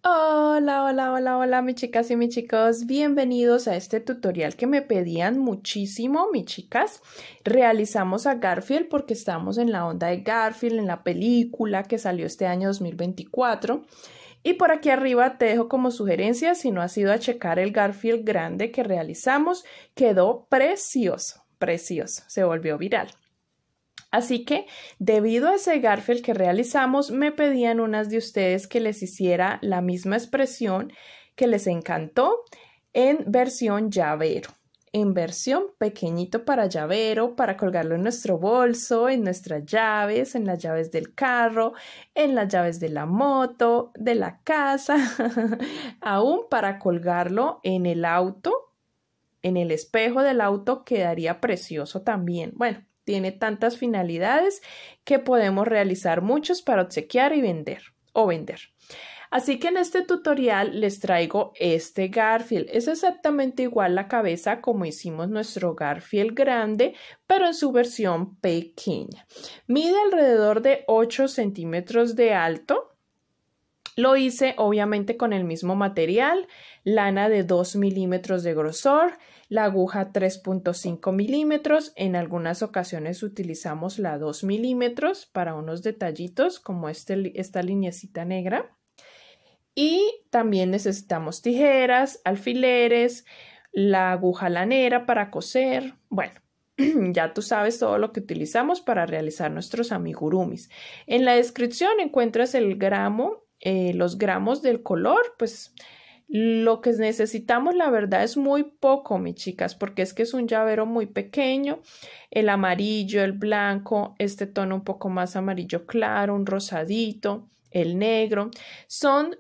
Hola, hola, hola, hola, mis chicas y mis chicos. Bienvenidos a este tutorial que me pedían muchísimo, mis chicas. Realizamos a Garfield porque estamos en la onda de Garfield, en la película que salió este año 2024. Y por aquí arriba te dejo como sugerencia, si no has ido a checar el Garfield grande que realizamos, quedó precioso, precioso, se volvió viral. Así que, debido a ese Garfield que realizamos, me pedían unas de ustedes que les hiciera la misma expresión que les encantó en versión llavero, en versión pequeñito para llavero, para colgarlo en nuestro bolso, en nuestras llaves, en las llaves del carro, en las llaves de la moto, de la casa, aún para colgarlo en el auto, en el espejo del auto quedaría precioso también. Bueno. Tiene tantas finalidades que podemos realizar muchos para obsequiar y vender o vender. Así que en este tutorial les traigo este Garfield. Es exactamente igual la cabeza como hicimos nuestro Garfield grande, pero en su versión pequeña. Mide alrededor de 8 centímetros de alto. Lo hice obviamente con el mismo material, lana de 2 milímetros de grosor, la aguja 3.5 milímetros, en algunas ocasiones utilizamos la 2 milímetros para unos detallitos como esta lineecita negra. Y también necesitamos tijeras, alfileres, la aguja lanera para coser. Bueno, ya tú sabes todo lo que utilizamos para realizar nuestros amigurumis. En la descripción encuentras el gramo, los gramos del color, pues lo que necesitamos la verdad es muy poco, mis chicas, porque es que es un llavero muy pequeño. El amarillo, el blanco, este tono un poco más amarillo claro, un rosadito, el negro, son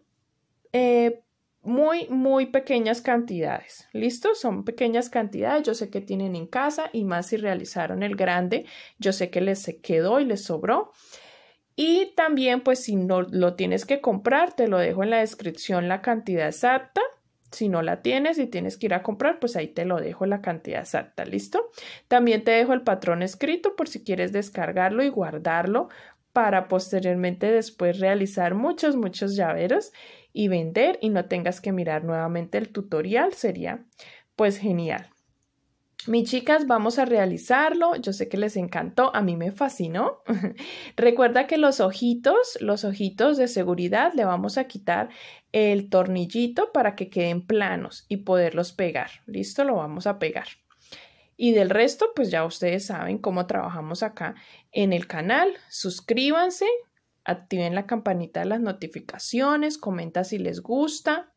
muy pequeñas cantidades. ¿Listo? Son pequeñas cantidades. Yo sé que tienen en casa y más si realizaron el grande. Yo sé que les quedó y les sobró. Y también, pues, si no lo tienes que comprar, te lo dejo en la descripción la cantidad exacta. Si no la tienes y tienes que ir a comprar, pues ahí te lo dejo la cantidad exacta. ¿Listo? También te dejo el patrón escrito por si quieres descargarlo y guardarlo para posteriormente después realizar muchos llaveros y vender y no tengas que mirar nuevamente el tutorial. Sería pues genial. Mis chicas, vamos a realizarlo. Yo sé que les encantó, a mí me fascinó. Recuerda que los ojitos de seguridad, le vamos a quitar el tornillito para que queden planos y poderlos pegar. ¿Listo? Lo vamos a pegar. Y del resto, pues ya ustedes saben cómo trabajamos acá en el canal. Suscríbanse, activen la campanita de las notificaciones, comenta si les gusta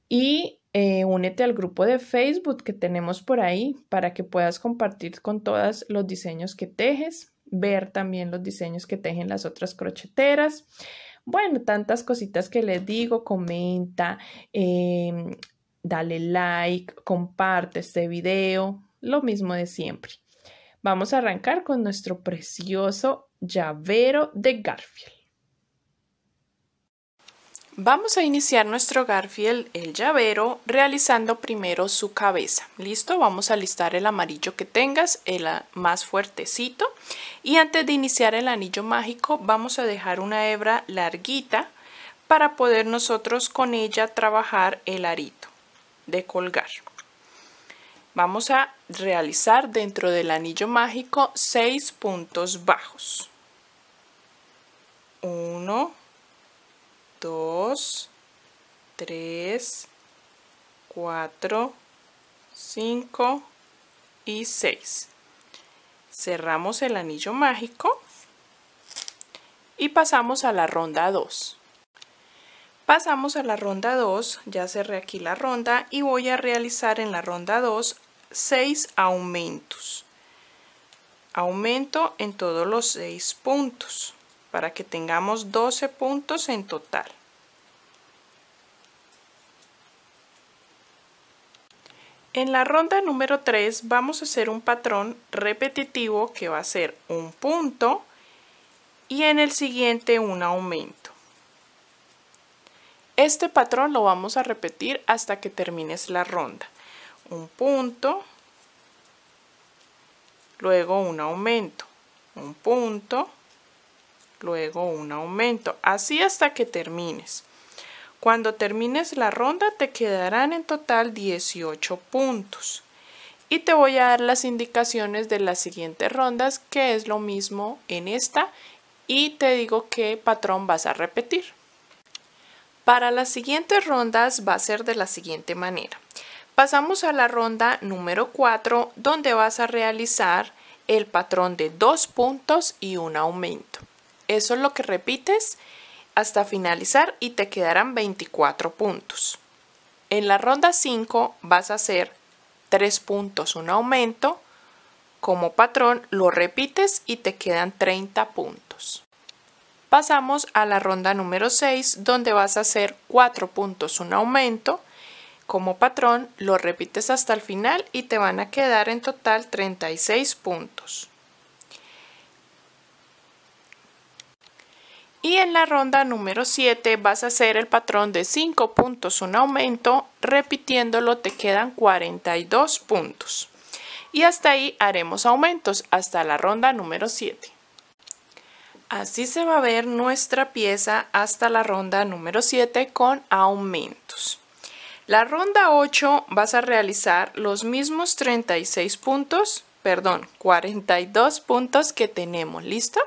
y únete al grupo de Facebook que tenemos por ahí para que puedas compartir con todas los diseños que tejes, ver también los diseños que tejen las otras crocheteras. Bueno, tantas cositas que les digo, comenta, dale like, comparte este video, lo mismo de siempre. Vamos a arrancar con nuestro precioso llavero de Garfield. Vamos a iniciar nuestro Garfield, el llavero, realizando primero su cabeza. ¿Listo? Vamos a listar el amarillo que tengas, el más fuertecito. Y antes de iniciar el anillo mágico, vamos a dejar una hebra larguita para poder nosotros con ella trabajar el arito de colgar. Vamos a realizar dentro del anillo mágico 6 puntos bajos. 1, 2, 3, 4, 5 y 6. Cerramos el anillo mágico y pasamos a la ronda 2. Pasamos a la ronda 2, ya cerré aquí la ronda y voy a realizar en la ronda 2 6 aumentos. Aumento en todos los 6 puntos para que tengamos 12 puntos en total. En la ronda número 3 vamos a hacer un patrón repetitivo que va a ser un punto y en el siguiente un aumento. Este patrón lo vamos a repetir hasta que termines la ronda. Un punto, luego un aumento, un punto, luego un aumento, así hasta que termines. Cuando termines la ronda te quedarán en total 18 puntos. Y te voy a dar las indicaciones de las siguientes rondas, que es lo mismo en esta, y te digo qué patrón vas a repetir. Para las siguientes rondas va a ser de la siguiente manera. Pasamos a la ronda número 4, donde vas a realizar el patrón de 2 puntos y un aumento. Eso es lo que repites hasta finalizar y te quedarán 24 puntos. En la ronda 5 vas a hacer 3 puntos, un aumento. Como patrón lo repites y te quedan 30 puntos. Pasamos a la ronda número 6, donde vas a hacer 4 puntos, un aumento. Como patrón lo repites hasta el final y te van a quedar en total 36 puntos. Y en la ronda número 7 vas a hacer el patrón de 5 puntos, un aumento, repitiéndolo te quedan 42 puntos. Y hasta ahí haremos aumentos hasta la ronda número 7. Así se va a ver nuestra pieza hasta la ronda número 7 con aumentos. La ronda 8 vas a realizar los mismos 42 puntos que tenemos, ¿listo?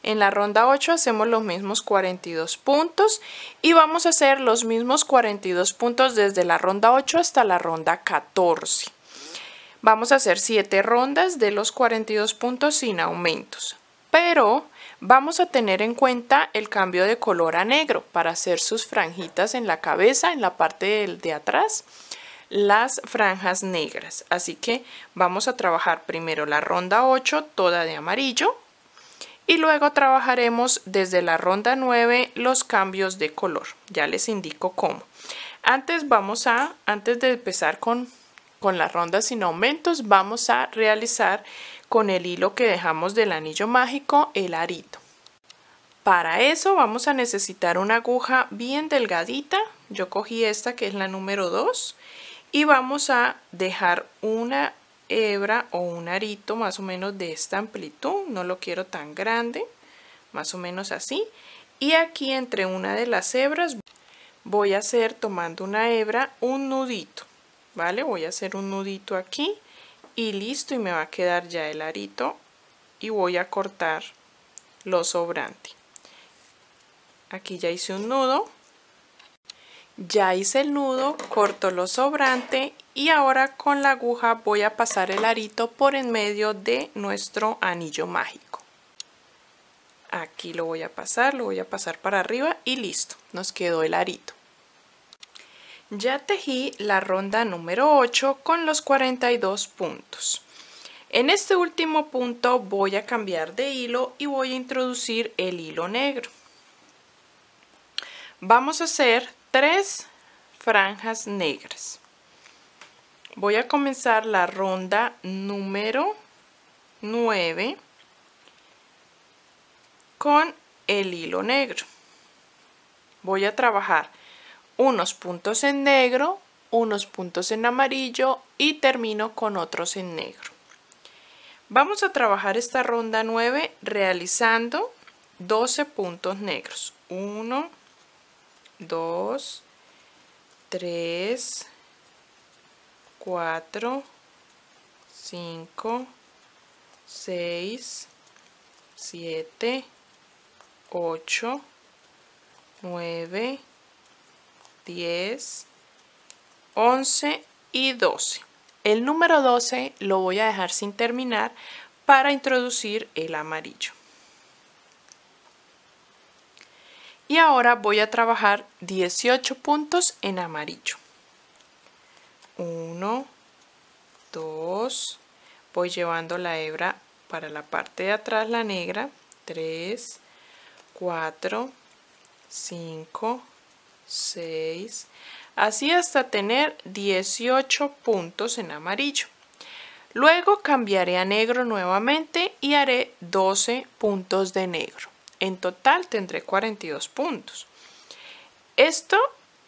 En la ronda 8 hacemos los mismos 42 puntos y vamos a hacer los mismos 42 puntos desde la ronda 8 hasta la ronda 14. Vamos a hacer 7 rondas de los 42 puntos sin aumentos, pero vamos a tener en cuenta el cambio de color a negro para hacer sus franjitas en la cabeza, en la parte de atrás, las franjas negras. Así que vamos a trabajar primero la ronda 8 toda de amarillo y luego trabajaremos desde la ronda 9 los cambios de color. Ya les indico cómo. Antes de empezar con las rondas sin aumentos, vamos a realizar con el hilo que dejamos del anillo mágico el arito. Para eso vamos a necesitar una aguja bien delgadita. Yo cogí esta que es la número 2 y vamos a dejar una hebra o un arito más o menos de esta amplitud, no lo quiero tan grande, más o menos así. Y aquí entre una de las hebras voy a hacer, tomando una hebra, un nudito, ¿vale? Voy a hacer un nudito aquí y listo, y me va a quedar ya el arito y voy a cortar lo sobrante. Aquí ya hice un nudo, ya hice el nudo, corto lo sobrante y ahora con la aguja voy a pasar el arito por en medio de nuestro anillo mágico. Aquí lo voy a pasar para arriba y listo, nos quedó el arito. Ya tejí la ronda número 8 con los 42 puntos. En este último punto voy a cambiar de hilo y voy a introducir el hilo negro. Vamos a hacer 3 franjas negras. Voy a comenzar la ronda número 9 con el hilo negro. Voy a trabajar unos puntos en negro, unos puntos en amarillo y termino con otros en negro. Vamos a trabajar esta ronda 9 realizando 12 puntos negros. 1, 2, 3, 4, 5, 6, 7, 8, 9, 10, 11 y 12. El número 12 lo voy a dejar sin terminar para introducir el amarillo. Y ahora voy a trabajar 18 puntos en amarillo. 1, 2, voy llevando la hebra para la parte de atrás, la negra, 3, 4, 5, 6, así hasta tener 18 puntos en amarillo. Luego cambiaré a negro nuevamente y haré 12 puntos de negro. En total tendré 42 puntos. Esto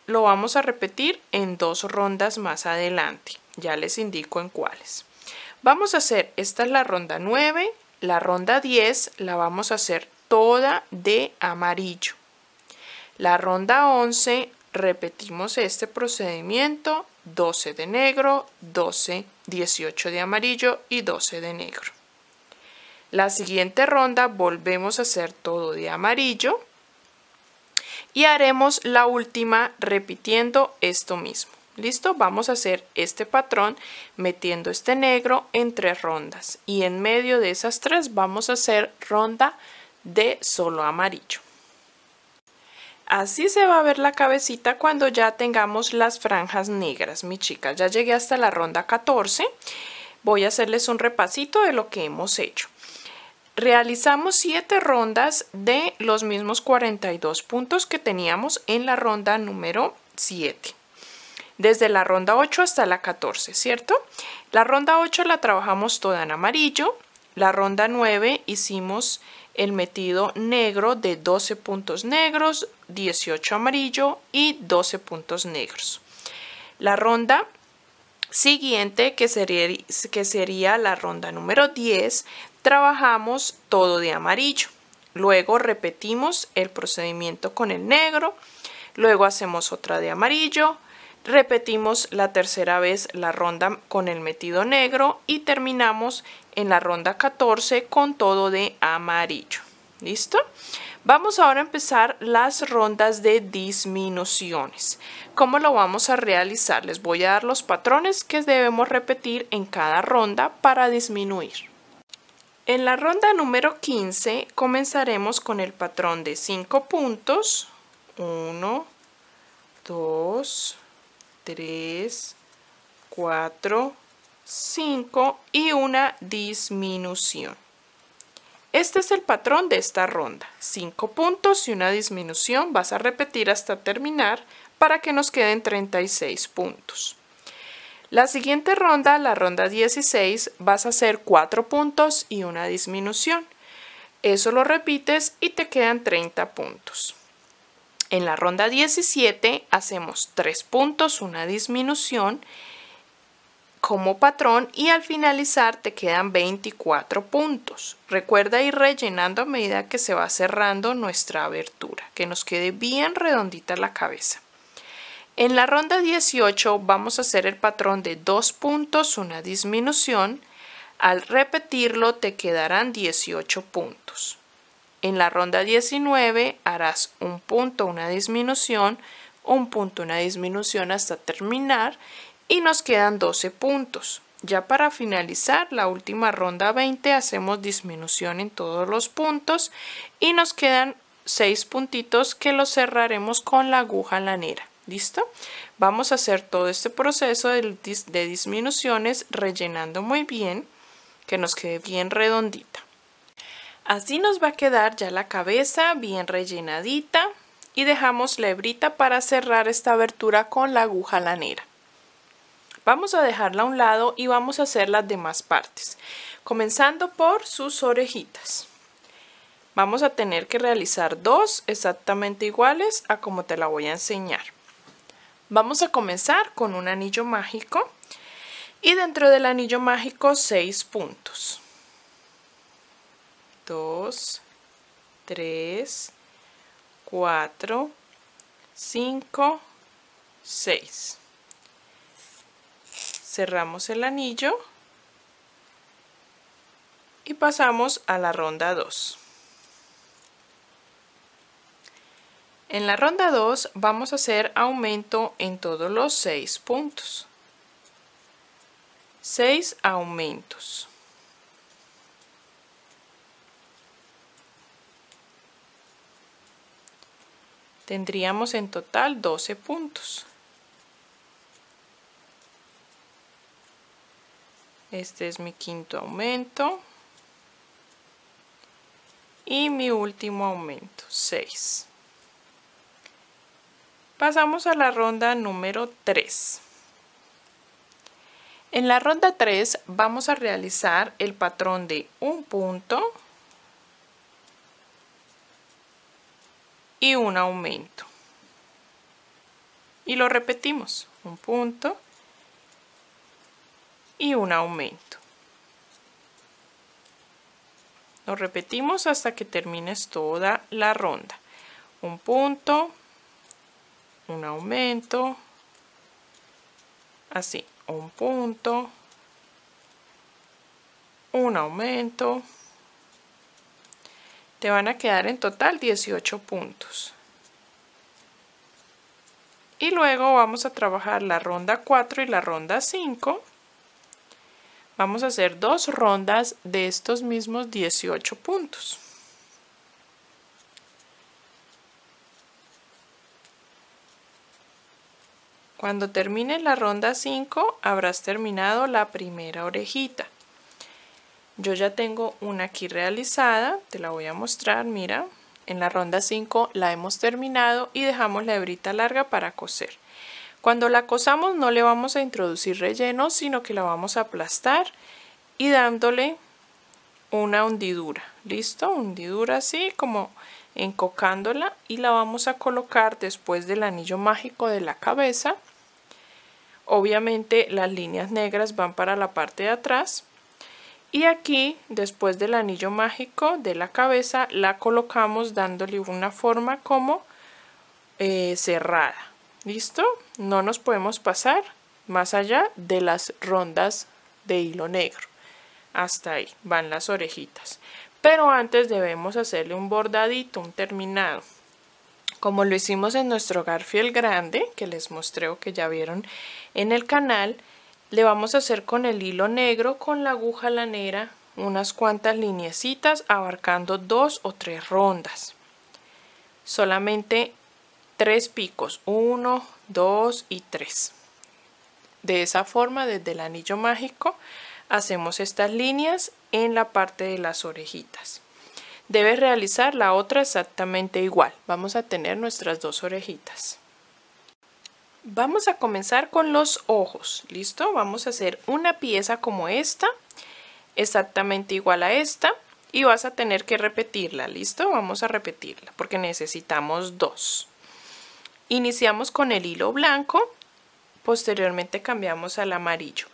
lo vamos a repetir en 2 rondas más adelante. Ya les indico en cuáles. Vamos a hacer, esta es la ronda 9, la ronda 10 la vamos a hacer toda de amarillo. La ronda 11 repetimos este procedimiento, 12 de negro, 12, 18 de amarillo y 12 de negro. La siguiente ronda volvemos a hacer todo de amarillo y haremos la última repitiendo esto mismo. ¿Listo? Vamos a hacer este patrón metiendo este negro en 3 rondas y en medio de esas 3 vamos a hacer ronda de solo amarillo. Así se va a ver la cabecita cuando ya tengamos las franjas negras, mis chicas. Ya llegué hasta la ronda 14. Voy a hacerles un repasito de lo que hemos hecho. Realizamos 7 rondas de los mismos 42 puntos que teníamos en la ronda número 7. Desde la ronda 8 hasta la 14, ¿cierto? La ronda 8 la trabajamos toda en amarillo. La ronda 9 hicimos el metido negro de 12 puntos negros, 18 amarillo y 12 puntos negros. La ronda siguiente, que sería la ronda número 10, trabajamos todo de amarillo. Luego repetimos el procedimiento con el negro, luego hacemos otra de amarillo, repetimos la tercera vez la ronda con el metido negro y terminamos en la ronda 14 con todo de amarillo. ¿Listo? Vamos ahora a empezar las rondas de disminuciones. ¿Cómo lo vamos a realizar? Les voy a dar los patrones que debemos repetir en cada ronda para disminuir. En la ronda número 15 comenzaremos con el patrón de 5 puntos. 1, 2, 3, 4, 5 y una disminución. Este es el patrón de esta ronda. 5 puntos y una disminución. Vas a repetir hasta terminar para que nos queden 36 puntos. La siguiente ronda, la ronda 16, vas a hacer 4 puntos y una disminución. Eso lo repites y te quedan 30 puntos. En la ronda 17 hacemos 3 puntos, una disminución como patrón y al finalizar te quedan 24 puntos. Recuerda ir rellenando a medida que se va cerrando nuestra abertura, que nos quede bien redondita la cabeza. En la ronda 18 vamos a hacer el patrón de 2 puntos, una disminución. Al repetirlo te quedarán 18 puntos. En la ronda 19 harás un punto, una disminución, un punto, una disminución hasta terminar y nos quedan 12 puntos. Ya para finalizar la última ronda 20 hacemos disminución en todos los puntos y nos quedan 6 puntitos que los cerraremos con la aguja lanera. ¿Listo? Vamos a hacer todo este proceso de disminuciones rellenando muy bien, que nos quede bien redondita. Así nos va a quedar ya la cabeza bien rellenadita y dejamos la hebrita para cerrar esta abertura con la aguja lanera. Vamos a dejarla a un lado y vamos a hacer las demás partes, comenzando por sus orejitas. Vamos a tener que realizar 2 exactamente iguales a como te la voy a enseñar. Vamos a comenzar con un anillo mágico y dentro del anillo mágico 6 puntos. 2, 3, 4, 5, 6. Cerramos el anillo y pasamos a la ronda 2. En la ronda 2 vamos a hacer aumento en todos los 6 puntos. 6 aumentos. Tendríamos en total 12 puntos. Este es mi quinto aumento. Y mi último aumento, 6. Pasamos a la ronda número 3. En la ronda 3 vamos a realizar el patrón de un punto y un aumento. Y lo repetimos, un punto y un aumento. Lo repetimos hasta que termines toda la ronda. Un punto un aumento, así, un punto, un aumento. Te van a quedar en total 18 puntos. Y luego vamos a trabajar la ronda 4 y la ronda 5. Vamos a hacer 2 rondas de estos mismos 18 puntos. Cuando termines la ronda 5, habrás terminado la primera orejita. Yo ya tengo una aquí realizada, te la voy a mostrar, mira. En la ronda 5 la hemos terminado y dejamos la hebrita larga para coser. Cuando la cosamos no le vamos a introducir relleno, sino que la vamos a aplastar y dándole una hundidura. ¿Listo? Hundidura así como encocándola y la vamos a colocar después del anillo mágico de la cabeza. Obviamente las líneas negras van para la parte de atrás. Y aquí, después del anillo mágico de la cabeza, la colocamos dándole una forma como cerrada. ¿Listo? No nos podemos pasar más allá de las rondas de hilo negro. Hasta ahí van las orejitas. Pero antes debemos hacerle un bordadito, un terminado. Como lo hicimos en nuestro Garfield grande, que les mostré o que ya vieron en el canal, le vamos a hacer con el hilo negro, con la aguja lanera, unas cuantas lineecitas abarcando 2 o 3 rondas. Solamente 3 picos, 1, 2 y 3. De esa forma, desde el anillo mágico, hacemos estas líneas en la parte de las orejitas. Debes realizar la otra exactamente igual. Vamos a tener nuestras 2 orejitas. Vamos a comenzar con los ojos. ¿Listo? Vamos a hacer una pieza como esta, exactamente igual a esta, y vas a tener que repetirla. ¿Listo? Vamos a repetirla porque necesitamos 2. Iniciamos con el hilo blanco, posteriormente cambiamos al amarillo.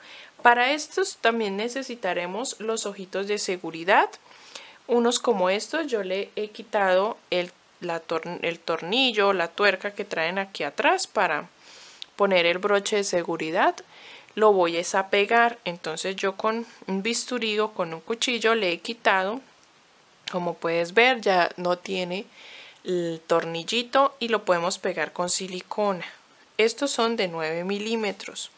Para estos también necesitaremos los ojitos de seguridad. Unos como estos, yo le he quitado el tornillo, la tuerca que traen aquí atrás para poner el broche de seguridad. Lo voy a pegar, entonces yo con un bisturí o con un cuchillo le he quitado. Como puedes ver, ya no tiene el tornillito y lo podemos pegar con silicona. Estos son de 9 milímetros.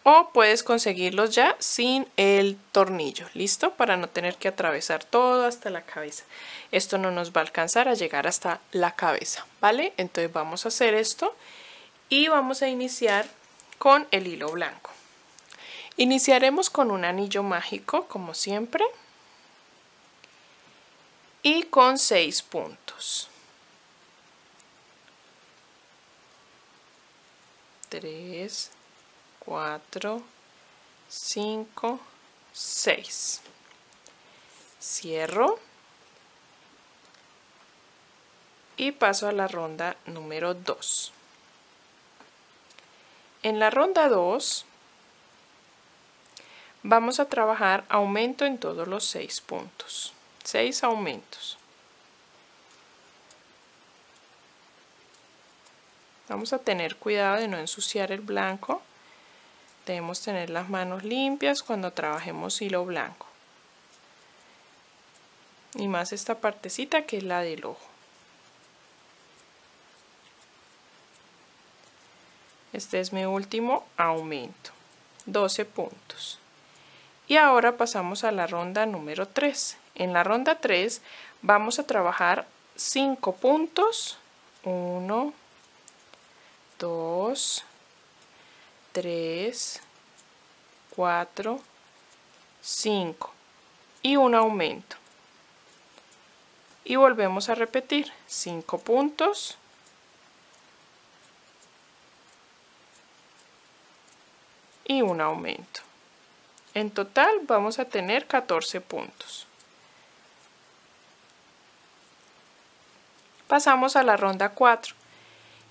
O puedes conseguirlos ya sin el tornillo, ¿listo? Para no tener que atravesar todo hasta la cabeza. Esto no nos va a alcanzar a llegar hasta la cabeza, ¿vale? Entonces vamos a hacer esto y vamos a iniciar con el hilo blanco. Iniciaremos con un anillo mágico, como siempre, y con 6 puntos. 3, 4, 5, 6. Cierro y paso a la ronda número 2. En la ronda 2 vamos a trabajar aumento en todos los 6 puntos. 6 aumentos. Vamos a tener cuidado de no ensuciar el blanco. Debemos tener las manos limpias cuando trabajemos hilo blanco. Y más esta partecita que es la del ojo. Este es mi último aumento. 12 puntos. Y ahora pasamos a la ronda número 3. En la ronda 3 vamos a trabajar 5 puntos. 1, 2, 3, 4, 5 y un aumento. Y volvemos a repetir 5 puntos. Y un aumento. En total vamos a tener 14 puntos. Pasamos a la ronda 4.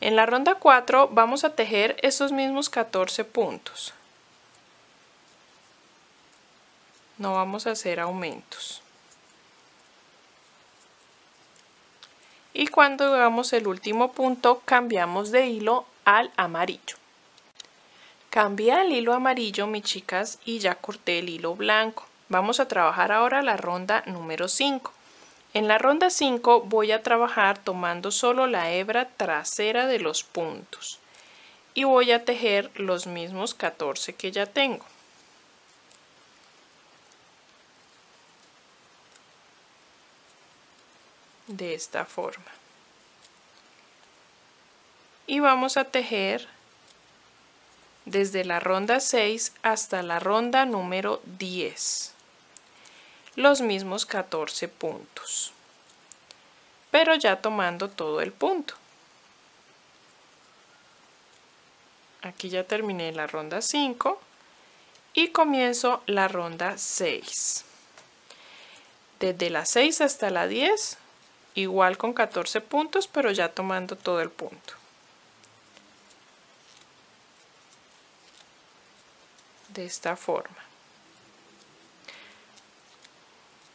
En la ronda 4 vamos a tejer esos mismos 14 puntos. No vamos a hacer aumentos. Y cuando hagamos el último punto, cambiamos de hilo al amarillo. Cambié el hilo amarillo, mis chicas, y ya corté el hilo blanco. Vamos a trabajar ahora la ronda número 5. En la ronda 5 voy a trabajar tomando solo la hebra trasera de los puntos. Y voy a tejer los mismos 14 que ya tengo. De esta forma. Y vamos a tejer desde la ronda 6 hasta la ronda número 10. Los mismos 14 puntos. Pero ya tomando todo el punto. Aquí ya terminé la ronda 5 y comienzo la ronda 6. Desde la 6 hasta la 10, igual con 14 puntos, pero ya tomando todo el punto. De esta forma.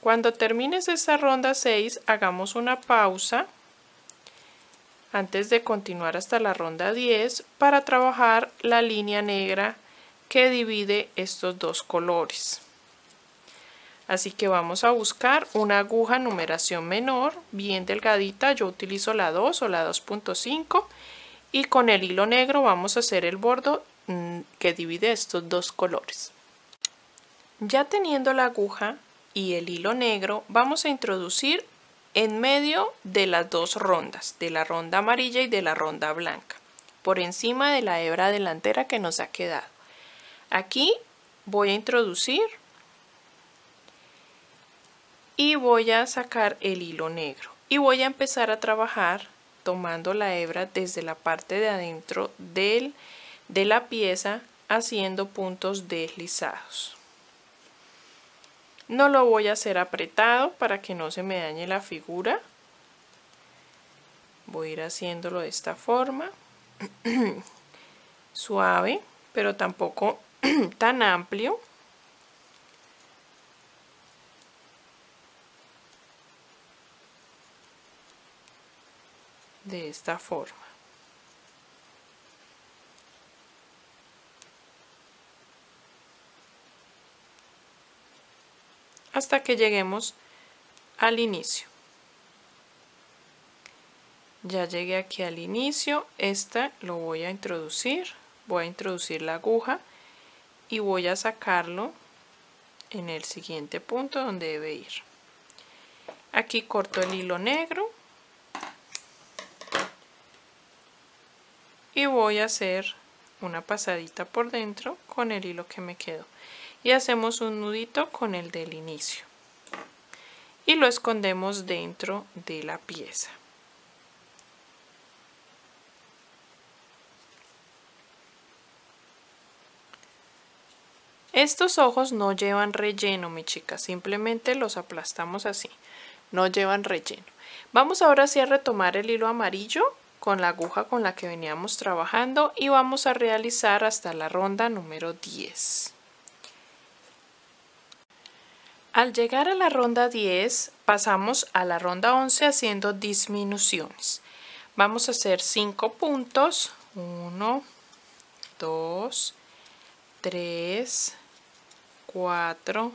Cuando termines esta ronda 6, hagamos una pausa antes de continuar hasta la ronda 10 para trabajar la línea negra que divide estos dos colores. Así que vamos a buscar una aguja numeración menor, bien delgadita. Yo utilizo la 2 o la 2.5 y con el hilo negro vamos a hacer el borde que divide estos dos colores. Ya teniendo la aguja y el hilo negro, vamos a introducir en medio de las dos rondas, de la ronda amarilla y de la ronda blanca, por encima de la hebra delantera que nos ha quedado. Aquí voy a introducir y voy a sacar el hilo negro y voy a empezar a trabajar tomando la hebra desde la parte de adentro de la pieza, haciendo puntos deslizados. No lo voy a hacer apretado para que no se me dañe la figura. Voy a ir haciéndolo de esta forma, suave, pero tampoco tan amplio. De esta forma. Hasta que lleguemos al inicio. Ya llegué aquí al inicio. Lo voy a introducir la aguja y voy a sacarlo en el siguiente punto donde debe ir. Aquí corto el hilo negro y voy a hacer una pasadita por dentro con el hilo que me quedó. Y hacemos un nudito con el del inicio y lo escondemos dentro de la pieza. Estos ojos no llevan relleno, mi chica, simplemente los aplastamos así, no llevan relleno. Vamos ahora sí a retomar el hilo amarillo con la aguja con la que veníamos trabajando y vamos a realizar hasta la ronda número 10. Al llegar a la ronda 10, pasamos a la ronda 11 haciendo disminuciones. Vamos a hacer 5 puntos. 1, 2, 3, 4,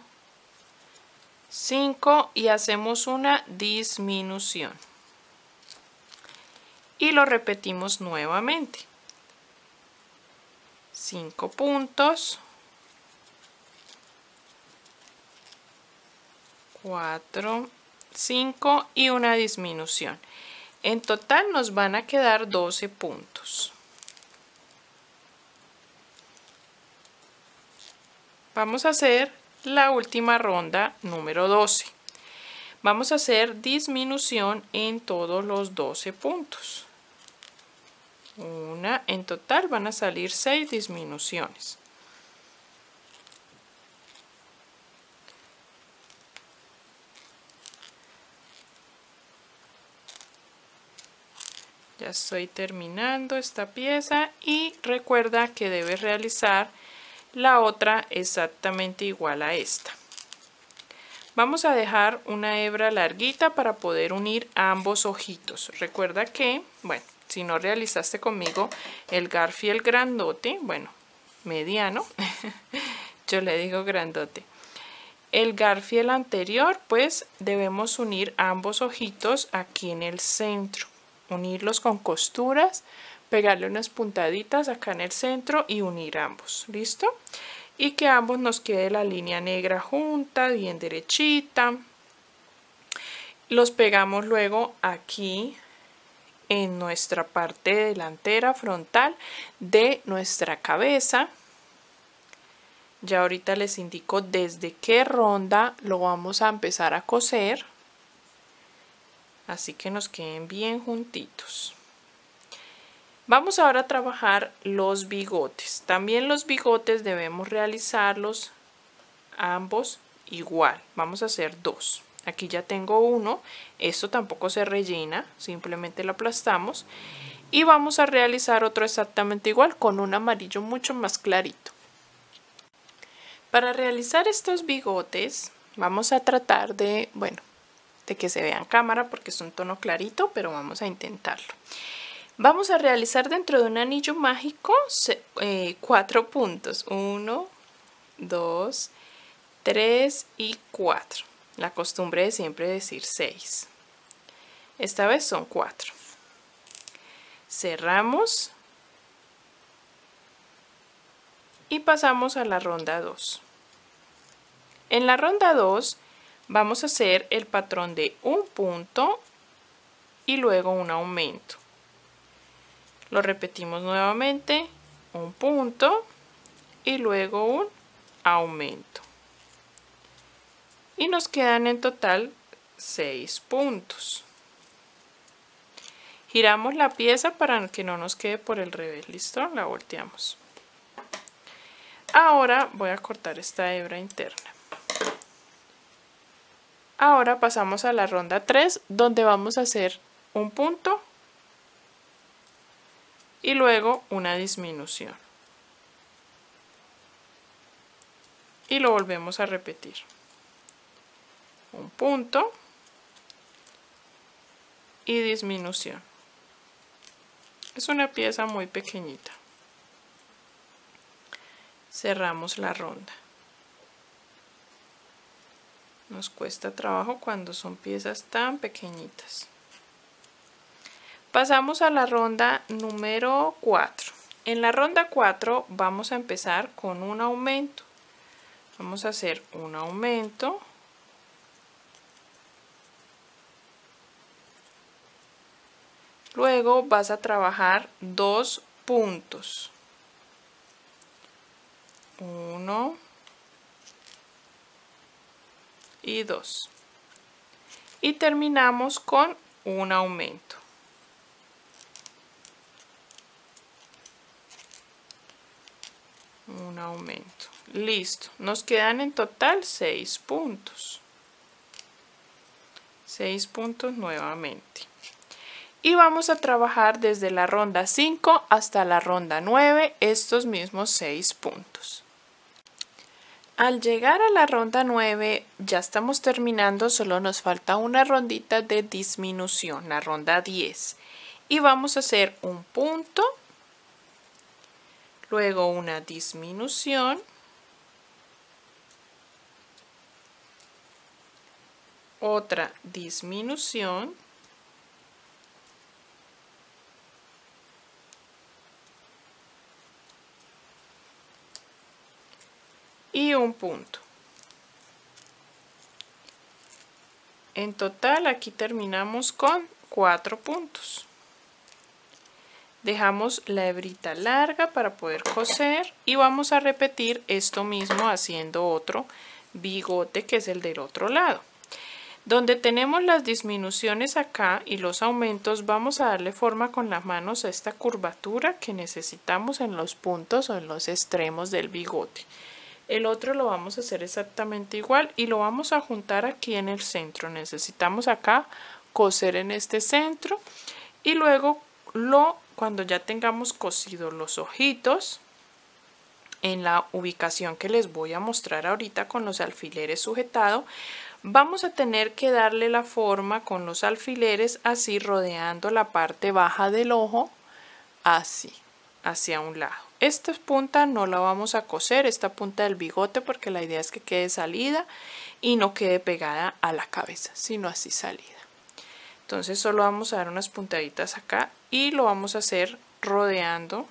5 y hacemos una disminución. Y lo repetimos nuevamente. 5 puntos. 4, 5 y una disminución. En total nos van a quedar 12 puntos. Vamos a hacer la última ronda número 12. Vamos a hacer disminución en todos los 12 puntos. En total van a salir 6 disminuciones. Ya estoy terminando esta pieza y recuerda que debes realizar la otra exactamente igual a esta. Vamos a dejar una hebra larguita para poder unir ambos ojitos. Recuerda que, bueno, si no realizaste conmigo el Garfield grandote, bueno, mediano, yo le digo grandote. El Garfield anterior, pues debemos unir ambos ojitos aquí en el centro. Unirlos con costuras, pegarle unas puntaditas acá en el centro y unir ambos. ¿Listo? Y que ambos nos quede la línea negra junta, bien derechita. Los pegamos luego aquí en nuestra parte delantera frontal de nuestra cabeza. Ya ahorita les indico desde qué ronda lo vamos a empezar a coser. Así que nos queden bien juntitos. Vamos ahora a trabajar los bigotes. También los bigotes debemos realizarlos ambos igual. Vamos a hacer dos. Aquí ya tengo uno. Esto tampoco se rellena, simplemente lo aplastamos. Y vamos a realizar otro exactamente igual con un amarillo mucho más clarito. Para realizar estos bigotes vamos a tratar de, bueno, de que se vea en cámara porque es un tono clarito, pero vamos a intentarlo. Vamos a realizar dentro de un anillo mágico 4 puntos. 1, 2, 3 y 4. La costumbre de siempre decir 6. Esta vez son 4. Cerramos. Y pasamos a la ronda 2. En la ronda 2 vamos a hacer el patrón de un punto y luego un aumento. Lo repetimos nuevamente, un punto y luego un aumento. Y nos quedan en total 6 puntos. Giramos la pieza para que no nos quede por el revés, ¿listo? La volteamos. Ahora voy a cortar esta hebra interna. Ahora pasamos a la ronda 3, donde vamos a hacer un punto y luego una disminución. Y lo volvemos a repetir. Un punto y disminución. Es una pieza muy pequeñita. Cerramos la ronda. Nos cuesta trabajo cuando son piezas tan pequeñitas. Pasamos a la ronda número 4. En la ronda 4 vamos a empezar con un aumento. Vamos a hacer un aumento. Luego vas a trabajar 2 puntos. 1 y 2. Y terminamos con un aumento. Un aumento. Listo. Nos quedan en total 6 puntos. 6 puntos nuevamente. Y vamos a trabajar desde la ronda 5 hasta la ronda 9 estos mismos 6 puntos. Al llegar a la ronda 9 ya estamos terminando, solo nos falta una rondita de disminución, la ronda 10. Y vamos a hacer un punto, luego una disminución, otra disminución, y un punto. En total aquí terminamos con 4 puntos. Dejamos la hebrita larga para poder coser y vamos a repetir esto mismo haciendo otro bigote que es el del otro lado. Donde tenemos las disminuciones acá y los aumentos, vamos a darle forma con las manos a esta curvatura que necesitamos en los puntos o en los extremos del bigote. El otro lo vamos a hacer exactamente igual y lo vamos a juntar aquí en el centro. Necesitamos acá coser en este centro y luego cuando ya tengamos cosido los ojitos en la ubicación que les voy a mostrar ahorita con los alfileres sujetados, Vamos a tener que darle la forma con los alfileres así rodeando la parte baja del ojo, así, hacia un lado. Esta punta no la vamos a coser, esta punta del bigote, porque la idea es que quede salida y no quede pegada a la cabeza, sino así salida. Entonces solo vamos a dar unas puntaditas acá y lo vamos a hacer rodeando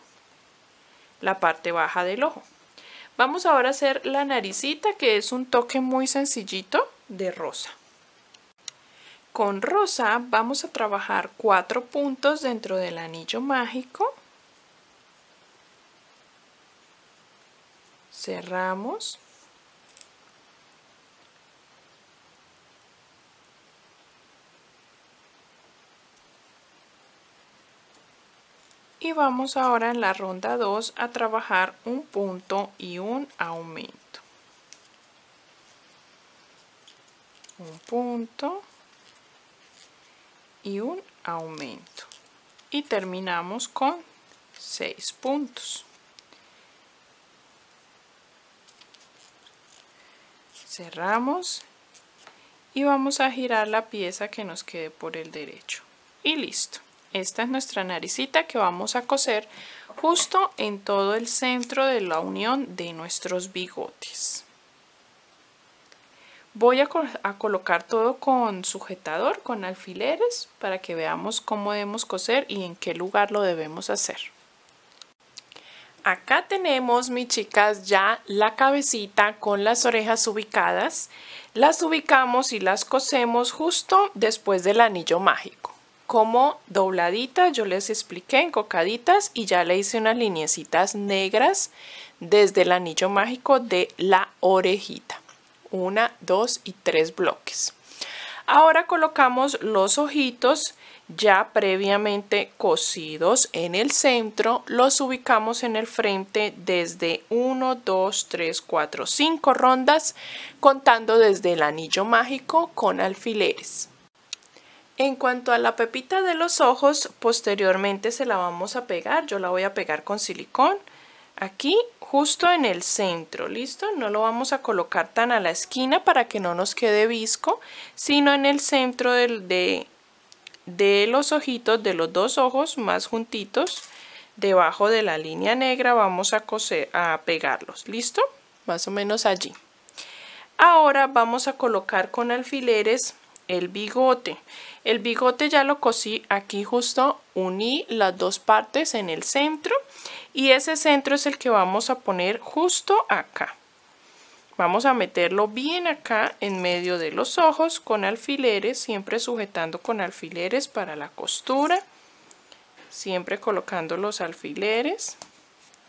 la parte baja del ojo. Vamos ahora a hacer la naricita, que es un toque muy sencillito de rosa. Con rosa vamos a trabajar 4 puntos dentro del anillo mágico. Cerramos. Y vamos ahora en la ronda 2 a trabajar un punto y un aumento. Un punto y un aumento. Y terminamos con 6 puntos. Cerramos y vamos a girar la pieza que nos quede por el derecho. Y listo. Esta es nuestra naricita que vamos a coser justo en todo el centro de la unión de nuestros bigotes. Voy a colocar todo con sujetador, con alfileres, para que veamos cómo debemos coser y en qué lugar lo debemos hacer. Acá tenemos, mis chicas, ya la cabecita con las orejas ubicadas. Las ubicamos y las cosemos justo después del anillo mágico. Como dobladitas, yo les expliqué, encocaditas, y ya le hice unas lineecitas negras desde el anillo mágico de la orejita. 1, 2 y 3 bloques. Ahora colocamos los ojitos ya previamente cosidos en el centro, los ubicamos en el frente desde 1, 2, 3, 4, 5 rondas, contando desde el anillo mágico con alfileres. En cuanto a la pepita de los ojos, posteriormente se la vamos a pegar. Yo la voy a pegar con silicón aquí justo en el centro, ¿listo? No lo vamos a colocar tan a la esquina para que no nos quede visco, sino en el centro de los ojitos, de los dos ojos más juntitos, debajo de la línea negra vamos a pegarlos, ¿listo? Más o menos allí. Ahora vamos a colocar con alfileres el bigote. El bigote ya lo cosí aquí, justo uní las dos partes en el centro y ese centro es el que vamos a poner justo acá. Vamos a meterlo bien acá en medio de los ojos con alfileres, siempre sujetando con alfileres para la costura, siempre colocando los alfileres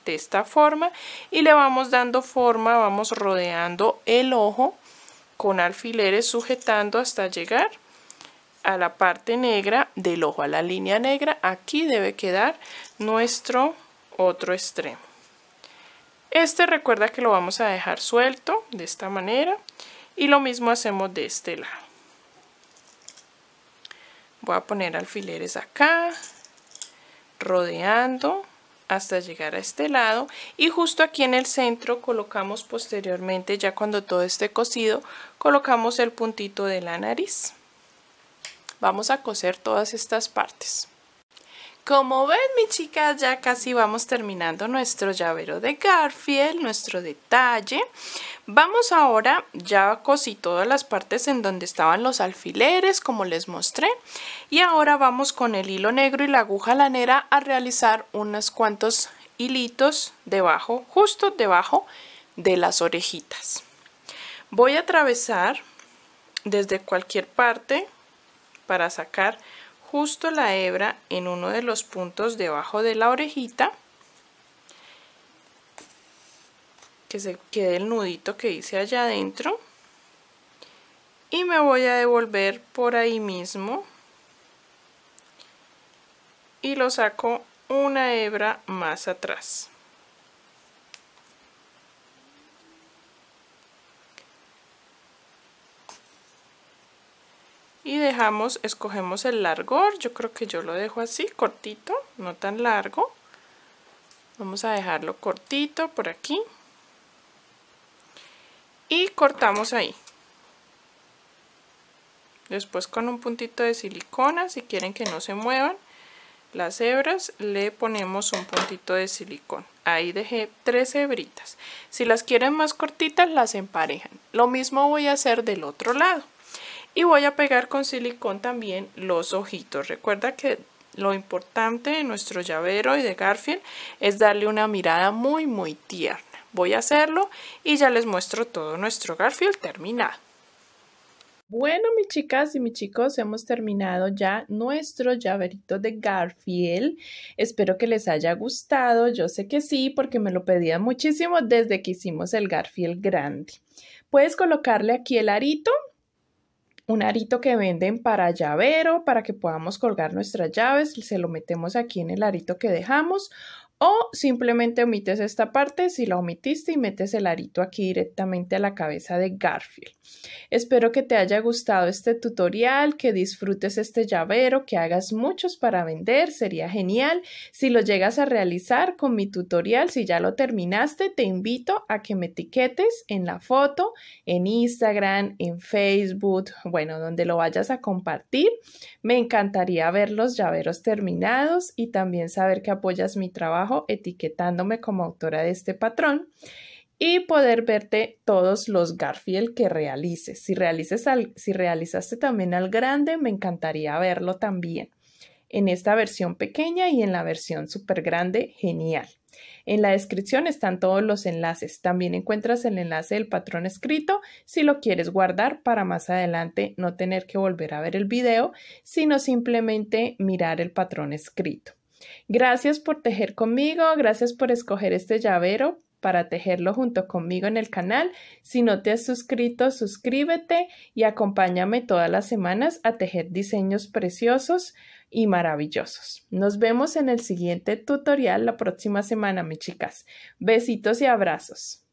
de esta forma y le vamos dando forma, vamos rodeando el ojo con alfileres sujetando hasta llegar a la parte negra del ojo, a la línea negra. Aquí debe quedar nuestro otro extremo. Recuerda que lo vamos a dejar suelto de esta manera y lo mismo hacemos de este lado. Voy a poner alfileres acá, rodeando hasta llegar a este lado y justo aquí en el centro colocamos posteriormente, ya cuando todo esté cosido, colocamos el puntito de la nariz. Vamos a coser todas estas partes. Como ven, mis chicas, ya casi vamos terminando nuestro llavero de Garfield, nuestro detalle. Vamos ahora, ya cosí todas las partes en donde estaban los alfileres, como les mostré. Y ahora vamos con el hilo negro y la aguja lanera a realizar unos cuantos hilitos debajo, justo debajo de las orejitas. Voy a atravesar desde cualquier parte para sacar justo la hebra en uno de los puntos debajo de la orejita, que se quede el nudito que hice allá adentro, y me voy a devolver por ahí mismo y lo saco una hebra más atrás. Y escogemos el largor. Yo creo que yo lo dejo así, cortito, no tan largo. Vamos a dejarlo cortito por aquí. Y cortamos ahí. Después con un puntito de silicona, si quieren que no se muevan las hebras, le ponemos un puntito de silicón. Ahí dejé 3 hebritas. Si las quieren más cortitas, las emparejan. Lo mismo voy a hacer del otro lado. Y voy a pegar con silicón también los ojitos. Recuerda que lo importante de nuestro llavero y de Garfield es darle una mirada muy tierna. Voy a hacerlo y ya les muestro todo nuestro Garfield terminado. Bueno, mis chicas y mis chicos, hemos terminado ya nuestro llaverito de Garfield. Espero que les haya gustado. Yo sé que sí, porque me lo pedían muchísimo desde que hicimos el Garfield grande. Puedes colocarle aquí el arito. Un arito que venden para llavero, para que podamos colgar nuestras llaves. Se lo metemos aquí en el arito que dejamos. O simplemente omites esta parte si la omitiste y metes el arito aquí directamente a la cabeza de Garfield. Espero que te haya gustado este tutorial, que disfrutes este llavero, que hagas muchos para vender, sería genial. Si lo llegas a realizar con mi tutorial, si ya lo terminaste, te invito a que me etiquetes en la foto, en Instagram, en Facebook, bueno, donde lo vayas a compartir. Me encantaría ver los llaveros terminados y también saber que apoyas mi trabajo etiquetándome como autora de este patrón y poder verte todos los Garfield que realices. Si realizaste también al grande, me encantaría verlo también. En esta versión pequeña y en la versión súper grande, genial. En la descripción están todos los enlaces. También encuentras el enlace del patrón escrito si lo quieres guardar para más adelante no tener que volver a ver el video, sino simplemente mirar el patrón escrito. Gracias por tejer conmigo, gracias por escoger este llavero para tejerlo junto conmigo en el canal. Si no te has suscrito, suscríbete y acompáñame todas las semanas a tejer diseños preciosos y maravillosos. Nos vemos en el siguiente tutorial la próxima semana, mis chicas. Besitos y abrazos.